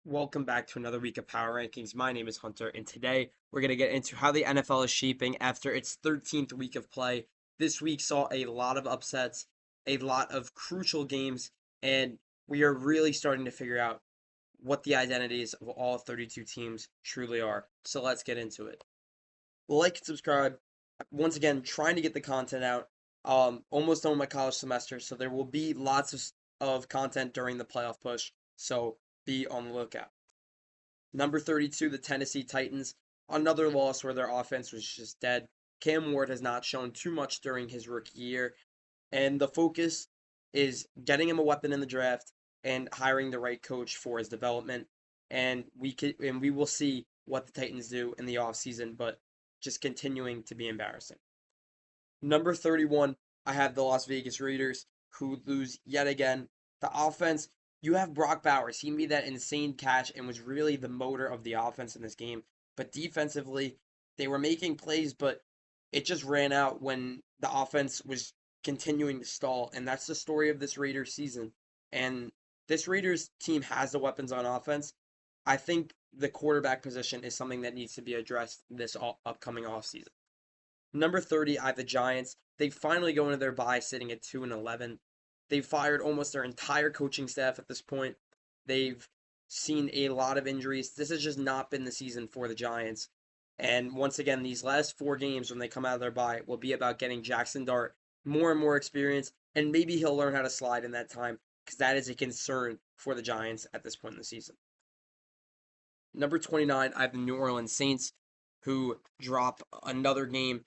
Welcome back to another week of Power Rankings. My name is Hunter, and today we're going to get into how the NFL is shaping after its 13th week of play. This week saw a lot of upsets, a lot of crucial games, and we are really starting to figure out what the identities of all 32 teams truly are. So let's get into it. Like and subscribe. Once again, trying to get the content out. Almost done with my college semester, so there will be lots of content during the playoff push. So be on the lookout. Number 32, the Tennessee Titans. Another loss where their offense was just dead. Cam Ward has not shown too much during his rookie year, and the focus is getting him a weapon in the draft and hiring the right coach for his development. And we will see what the Titans do in the offseason, but just continuing to be embarrassing. Number 31, I have the Las Vegas Raiders, who lose yet again. The offense, you have Brock Bowers. He made that insane catch and was really the motor of the offense in this game. But defensively, they were making plays, but it just ran out when the offense was continuing to stall. And that's the story of this Raiders season. And this Raiders team has the weapons on offense. I think the quarterback position is something that needs to be addressed this upcoming offseason. Number 30, I have the Giants. They finally go into their bye sitting at 2-11. They've fired almost their entire coaching staff at this point. They've seen a lot of injuries. This has just not been the season for the Giants. And once again, these last four games when they come out of their bye will be about getting Jackson Dart more and more experience, and maybe he'll learn how to slide in that time because that is a concern for the Giants at this point in the season. Number 29, I have the New Orleans Saints, who drop another game.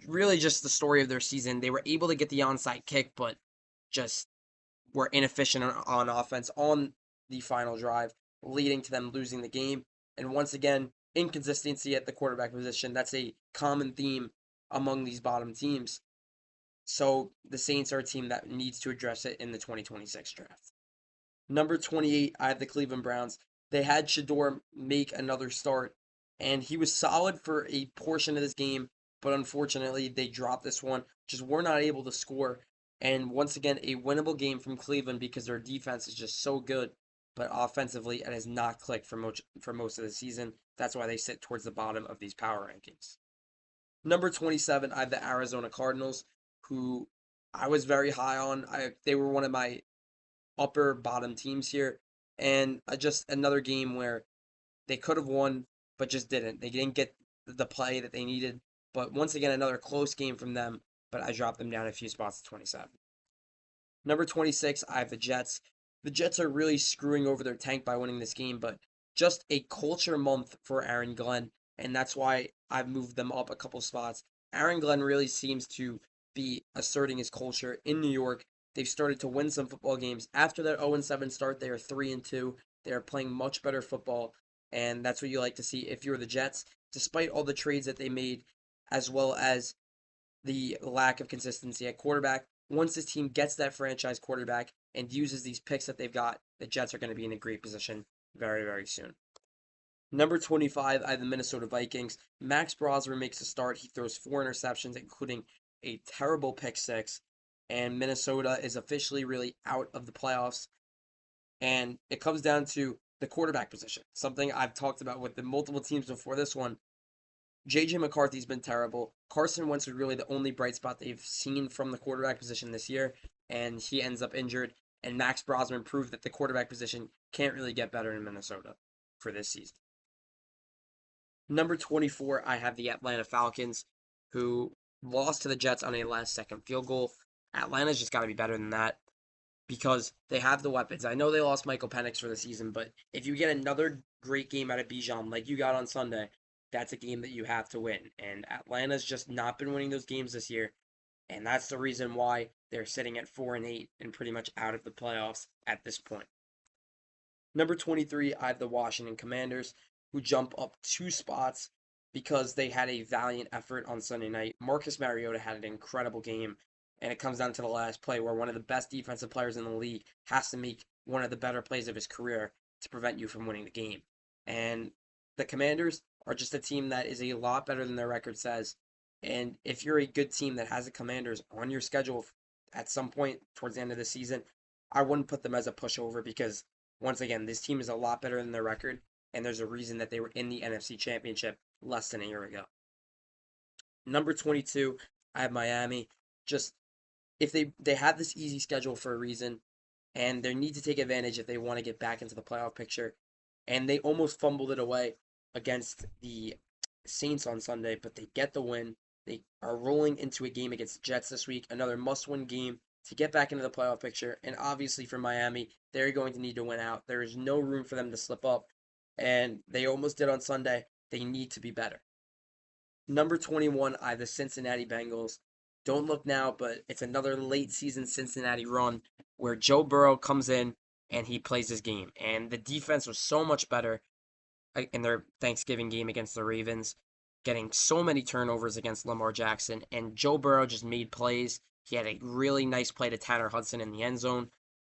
Really, just the story of their season. They were able to get the onside kick, but just were inefficient on offense on the final drive, leading to them losing the game. And once again, inconsistency at the quarterback position. That's a common theme among these bottom teams. So the Saints are a team that needs to address it in the 2026 draft. Number 28, I have the Cleveland Browns. They had Shador make another start, and he was solid for a portion of this game, but unfortunately, they dropped this one. Just were not able to score. And once again, a winnable game from Cleveland because their defense is just so good, but offensively, it has not clicked for most of the season. That's why they sit towards the bottom of these power rankings. Number 27, I have the Arizona Cardinals, who I was very high on. They were one of my upper bottom teams here, and just another game where they could have won but just didn't. They didn't get the play that they needed. But once again, another close game from them, but I dropped them down a few spots to 27. Number 26, I have the Jets. The Jets are really screwing over their tank by winning this game, but just a culture month for Aaron Glenn, and that's why I've moved them up a couple spots. Aaron Glenn really seems to be asserting his culture in New York. They've started to win some football games. After that 0-7 start, they are 3-2. They are playing much better football, and that's what you like to see if you're the Jets, despite all the trades that they made, as well as the lack of consistency at quarterback. Once this team gets that franchise quarterback and uses these picks that they've got, the Jets are going to be in a great position very, very soon. Number 25, I have the Minnesota Vikings. Max Brosmer makes a start. He throws four interceptions, including a terrible pick six. And Minnesota is officially really out of the playoffs. And it comes down to the quarterback position, something I've talked about with the multiple teams before this one. JJ McCarthy's been terrible. Carson Wentz is really the only bright spot they've seen from the quarterback position this year, and he ends up injured. And Max Brosman proved that the quarterback position can't really get better in Minnesota for this season. Number 24, I have the Atlanta Falcons, who lost to the Jets on a last second field goal. Atlanta's just got to be better than that because they have the weapons. I know they lost Michael Penix for the season, but if you get another great game out of Bijan like you got on Sunday, that's a game that you have to win. And Atlanta's just not been winning those games this year, and that's the reason why they're sitting at 4-8 and pretty much out of the playoffs at this point. Number 23, I have the Washington Commanders, who jump up two spots because they had a valiant effort on Sunday night. Marcus Mariota had an incredible game, and it comes down to the last play where one of the best defensive players in the league has to make one of the better plays of his career to prevent you from winning the game. And the Commanders are just a team that is a lot better than their record says. And if you're a good team that has the Commanders on your schedule at some point towards the end of the season, I wouldn't put them as a pushover because Once again, this team is a lot better than their record, and there's a reason that they were in the NFC Championship less than a year ago. Number 22, I have Miami. Just if they have this easy schedule for a reason, and they need to take advantage if they want to get back into the playoff picture. And they almost fumbled it away against the Saints on Sunday, but they get the win. They are rolling into a game against the Jets this week, another must-win game to get back into the playoff picture. And obviously for Miami, they're going to need to win out. There is no room for them to slip up, and they almost did on Sunday. They need to be better. Number 21, I have the Cincinnati Bengals. Don't look now, but it's another late season Cincinnati run where Joe Burrow comes in and he plays his game. And the defense was so much better in their Thanksgiving game against the Ravens, getting so many turnovers against Lamar Jackson. And Joe Burrow just made plays. He had a really nice play to Tanner Hudson in the end zone.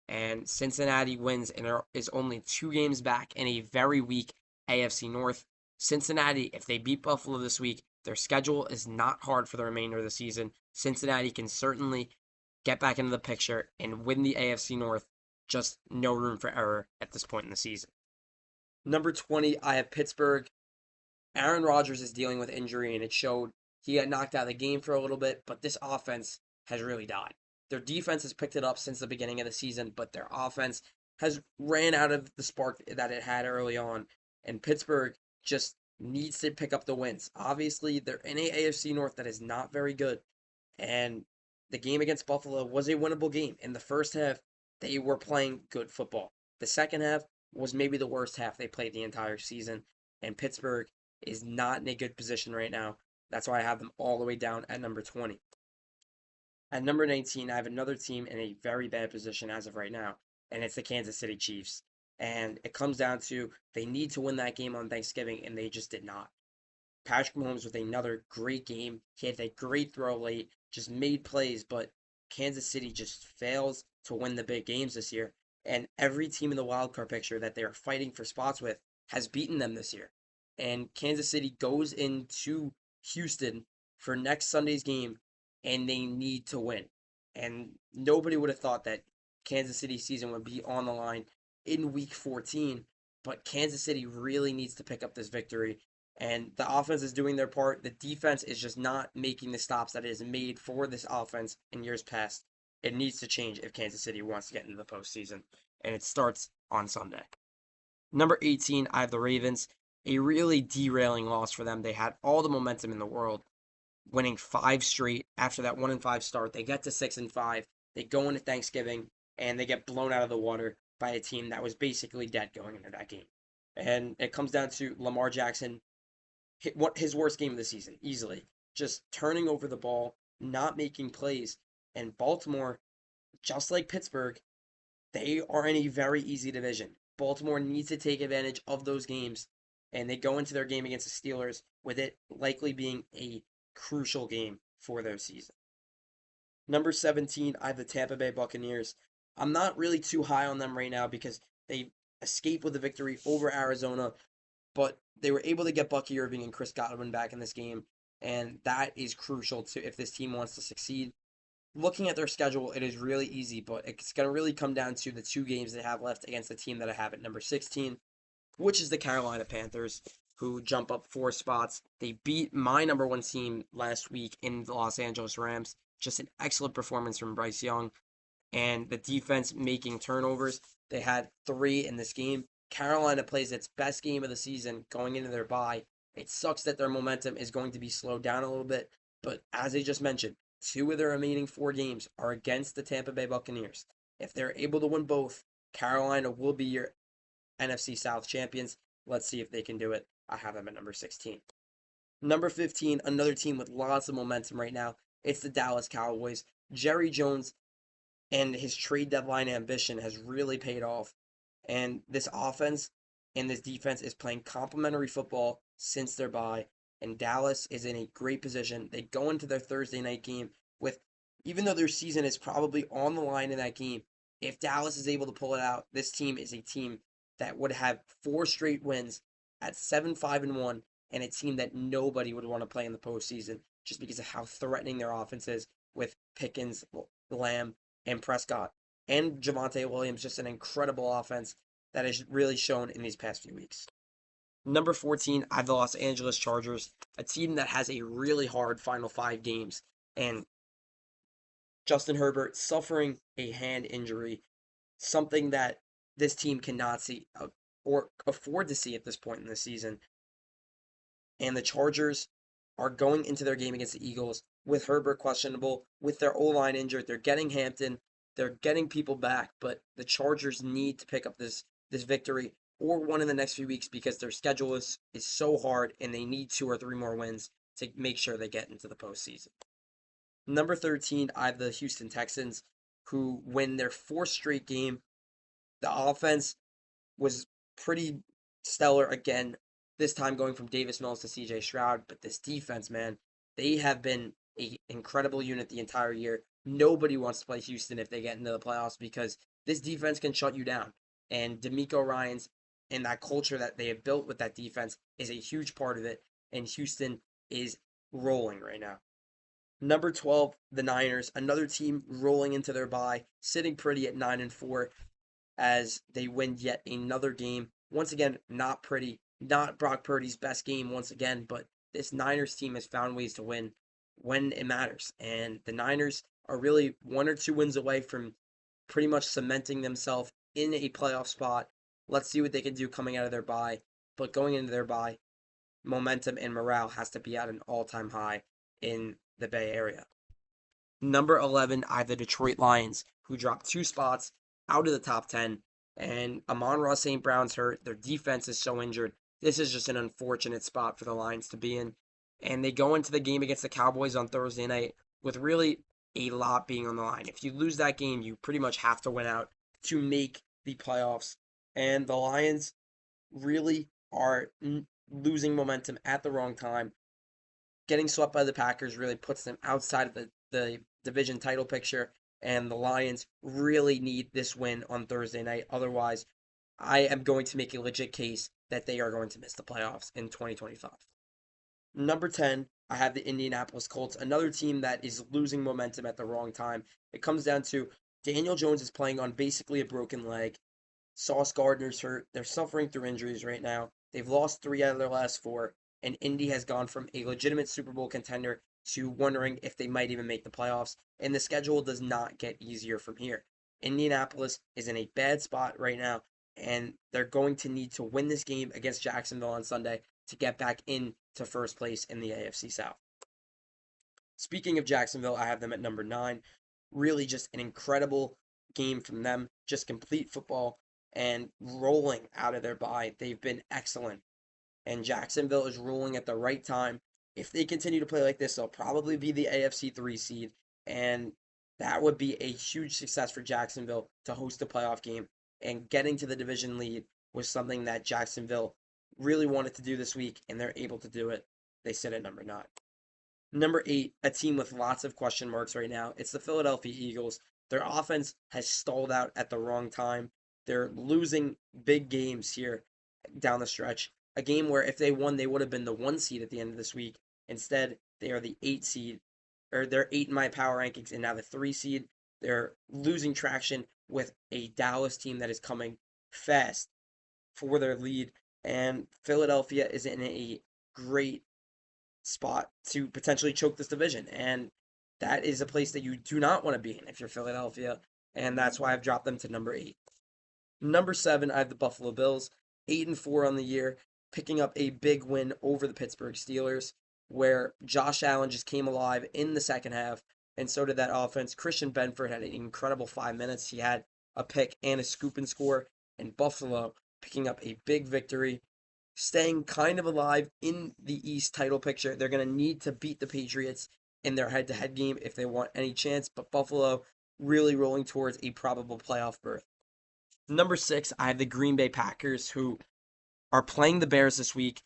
And Cincinnati wins, and there is only 2 games back in a very weak AFC North. Cincinnati, if they beat Buffalo this week, their schedule is not hard for the remainder of the season. Cincinnati can certainly get back into the picture and win the AFC North. Just no room for error at this point in the season. Number 20, I have Pittsburgh. Aaron Rodgers is dealing with injury, and it showed. He got knocked out of the game for a little bit, but this offense has really died. Their defense has picked it up since the beginning of the season, but their offense has ran out of the spark that it had early on, and Pittsburgh just needs to pick up the wins. Obviously, they're in a AFC North that is not very good, and the game against Buffalo was a winnable game. In the first half, they were playing good football. The second half was maybe the worst half they played the entire season, and Pittsburgh is not in a good position right now. That's why I have them all the way down at number 20. At number 19, I have another team in a very bad position as of right now, and it's the Kansas City Chiefs. And it comes down to they need to win that game on Thanksgiving, and they just did not. Patrick Mahomes with another great game. He had that great throw late, just made plays, but Kansas City just fails to win the big games this year. And every team in the wildcard picture that they are fighting for spots with has beaten them this year. And Kansas City goes into Houston for next Sunday's game, and they need to win. And nobody would have thought that Kansas City's season would be on the line in week 14, but Kansas City really needs to pick up this victory. And the offense is doing their part. The defense is just not making the stops that it has made for this offense in years past. It needs to change if Kansas City wants to get into the postseason. And it starts on Sunday. Number 18, I have the Ravens. A really derailing loss for them. They had all the momentum in the world, winning 5 straight after that 1-5 start. They get to 6-5. They go into Thanksgiving and they get blown out of the water by a team that was basically dead going into that game. And it comes down to Lamar Jackson, his worst game of the season, easily. Just turning over the ball, not making plays. And Baltimore, just like Pittsburgh, they are in a very easy division. Baltimore needs to take advantage of those games, and they go into their game against the Steelers with it likely being a crucial game for their season. Number 17, I have the Tampa Bay Buccaneers. I'm not really too high on them right now because they escaped with a victory over Arizona, but they were able to get Bucky Irving and Chris Godwin back in this game, and that is crucial to if this team wants to succeed. Looking at their schedule, it is really easy, but it's going to really come down to the 2 games they have left against the team that I have at number 16, which is the Carolina Panthers, who jump up 4 spots. They beat my number 1 team last week in the Los Angeles Rams. Just an excellent performance from Bryce Young. And the defense making turnovers. They had 3 in this game. Carolina plays its best game of the season going into their bye. It sucks that their momentum is going to be slowed down a little bit, but as I just mentioned, 2 of their remaining 4 games are against the Tampa Bay Buccaneers. If they're able to win both, Carolina will be your NFC South champions. Let's see if they can do it. I have them at number 16. Number 15, another team with lots of momentum right now. It's the Dallas Cowboys. Jerry Jones and his trade deadline ambition has really paid off. And this offense and this defense is playing complementary football since their bye. And Dallas is in a great position. They go into their Thursday night game with, even though their season is probably on the line in that game, if Dallas is able to pull it out, this team is a team that would have 4 straight wins at 7-5-1, and a team that nobody would want to play in the postseason just because of how threatening their offense is with Pickens, Lamb, and Prescott. And Javonte Williams, just an incredible offense. that has really shown in these past few weeks. Number 14, I have the Los Angeles Chargers, a team that has a really hard final 5 games, and Justin Herbert suffering a hand injury, something that this team cannot see or afford to see at this point in the season. And the Chargers are going into their game against the Eagles with Herbert questionable, with their O-line injured. They're getting Hampton, they're getting people back, but the Chargers need to pick up this victory or one in the next few weeks because their schedule is so hard and they need 2 or 3 more wins to make sure they get into the postseason. Number 13, I have the Houston Texans, who win their 4th straight game. The offense was pretty stellar again, this time going from Davis Mills to CJ Stroud. But this defense, man, they have been an incredible unit the entire year. Nobody wants to play Houston if they get into the playoffs because this defense can shut you down. And D'Amico Ryans and that culture that they have built with that defense is a huge part of it. And Houston is rolling right now. Number 12, the Niners, another team rolling into their bye, sitting pretty at 9-4 as they win yet another game. Once again, not pretty, not Brock Purdy's best game once again, but this Niners team has found ways to win when it matters. And the Niners are really 1 or 2 wins away from pretty much cementing themselves in a playoff spot. Let's see what they can do coming out of their bye. But going into their bye, momentum and morale has to be at an all-time high in the Bay Area. Number 11, I have the Detroit Lions, who dropped 2 spots out of the top 10. And Amon-Ra St. Brown's hurt. Their defense is so injured. This is just an unfortunate spot for the Lions to be in. And they go into the game against the Cowboys on Thursday night with really a lot being on the line. If you lose that game, you pretty much have to win out to make the playoffs. And the Lions really are losing momentum at the wrong time. Getting swept by the Packers really puts them outside of the division title picture, and the Lions really need this win on Thursday night. Otherwise, I am going to make a legit case that they are going to miss the playoffs in 2025. Number 10, I have the Indianapolis Colts, another team that is losing momentum at the wrong time. It comes down to Daniel Jones is playing on basically a broken leg. Sauce Gardner's hurt. They're suffering through injuries right now. They've lost 3 out of their last 4. And Indy has gone from a legitimate Super Bowl contender to wondering if they might even make the playoffs. And the schedule does not get easier from here. Indianapolis is in a bad spot right now, and they're going to need to win this game against Jacksonville on Sunday to get back into first place in the AFC South. Speaking of Jacksonville, I have them at number 9. Really just an incredible game from them. Just complete football and rolling out of their bye. They've been excellent. And Jacksonville is rolling at the right time. If they continue to play like this, they'll probably be the AFC 3 seed, and that would be a huge success for Jacksonville to host a playoff game. And getting to the division lead was something that Jacksonville really wanted to do this week, and they're able to do it. They sit at number 9. Number 8, a team with lots of question marks right now. It's the Philadelphia Eagles. Their offense has stalled out at the wrong time. They're losing big games here down the stretch. A game where if they won, they would have been the 1 seed at the end of this week. Instead, they are the 8 seed, or they're 8 in my power rankings, and now the 3 seed. They're losing traction with a Dallas team that is coming fast for their lead, and Philadelphia is in a great spot to potentially choke this division, and that is a place that you do not want to be in if you're Philadelphia, and that's why I've dropped them to number 8. Number 7, I have the Buffalo Bills, 8-4 on the year, picking up a big win over the Pittsburgh Steelers, where Josh Allen just came alive in the second half, and so did that offense. Christian Benford had an incredible 5 minutes. He had a pick and a scoop and score, and Buffalo picking up a big victory, staying kind of alive in the East title picture. They're going to need to beat the Patriots in their head-to-head game if they want any chance, but Buffalo really rolling towards a probable playoff berth. Number 6, I have the Green Bay Packers, who are playing the Bears this week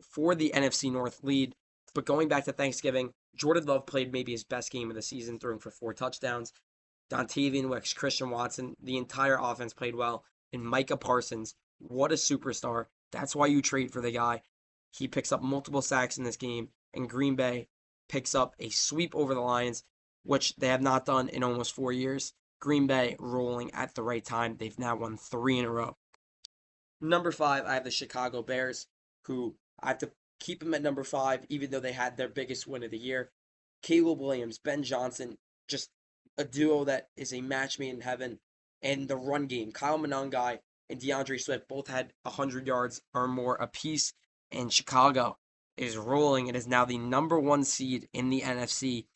for the NFC North lead. But going back to Thanksgiving, Jordan Love played maybe his best game of the season, throwing for 4 touchdowns. Dontavian Wicks, Christian Watson, the entire offense played well. And Micah Parsons, what a superstar. That's why you trade for the guy. He picks up multiple sacks in this game, and Green Bay picks up a sweep over the Lions, which they have not done in almost 4 years. Green Bay rolling at the right time. They've now won 3 in a row. Number 5, I have the Chicago Bears, who I have to keep them at number 5, even though they had their biggest win of the year. Caleb Williams, Ben Johnson, just a duo that is a match made in heaven. And the run game, Kyle Monangai and DeAndre Swift both had 100 yards or more apiece. And Chicago is rolling. It is now the number 1 seed in the NFC.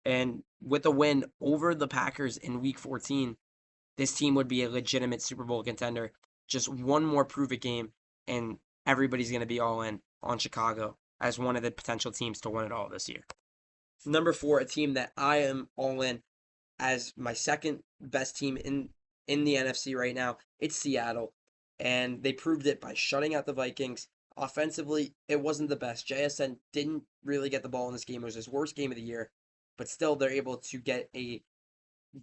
And with a win over the Packers in Week 14, this team would be a legitimate Super Bowl contender. Just one more prove it game, and everybody's going to be all in on Chicago as one of the potential teams to win it all this year. Number 4, a team that I am all in as my second best team in the NFC right now. It's Seattle, and they proved it by shutting out the Vikings. Offensively, it wasn't the best. JSN didn't really get the ball in this game. It was his worst game of the year, but still they're able to get a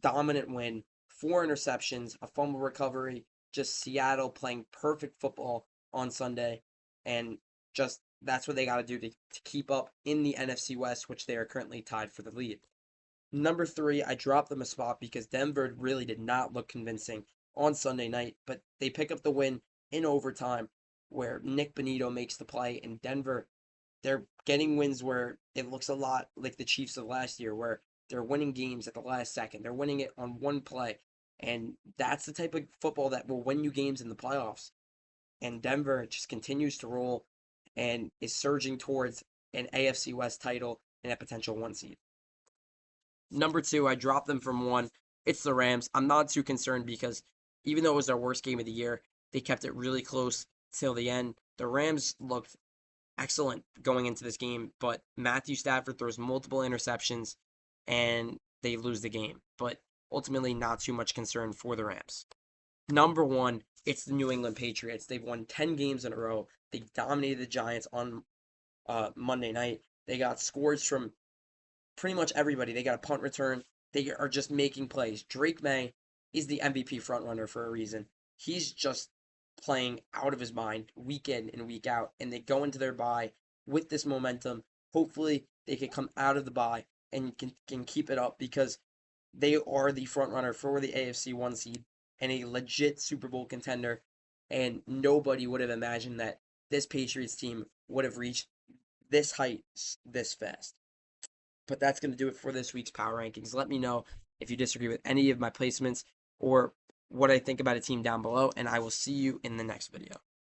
dominant win, 4 interceptions, a fumble recovery, just Seattle playing perfect football on Sunday. And just that's what they got to do to keep up in the NFC West, which they are currently tied for the lead. Number 3, I dropped them a spot because Denver really did not look convincing on Sunday night, but they pick up the win in overtime where Nick Bonito makes the play, and Denver, they're getting wins where it looks a lot like the Chiefs of last year, where they're winning games at the last second. They're winning it on one play. And that's the type of football that will win you games in the playoffs. And Denver just continues to roll and is surging towards an AFC West title and a potential 1 seed. Number 2, I dropped them from 1. It's the Rams. I'm not too concerned because even though it was their worst game of the year, they kept it really close till the end. The Rams looked excellent going into this game, but Matthew Stafford throws multiple interceptions and they lose the game. But ultimately, not too much concern for the Rams. Number 1, it's the New England Patriots. They've won 10 games in a row. They dominated the Giants on Monday night. They got scores from pretty much everybody. They got a punt return. They are just making plays. Drake May is the MVP frontrunner for a reason. He's just playing out of his mind week in and week out, and they go into their bye with this momentum. Hopefully, they can come out of the bye and can keep it up because they are the frontrunner for the AFC 1 seed and a legit Super Bowl contender. And nobody would have imagined that this Patriots team would have reached this height this fast. But that's going to do it for this week's Power Rankings. Let me know if you disagree with any of my placements or what I think about a team down below, and I will see you in the next video.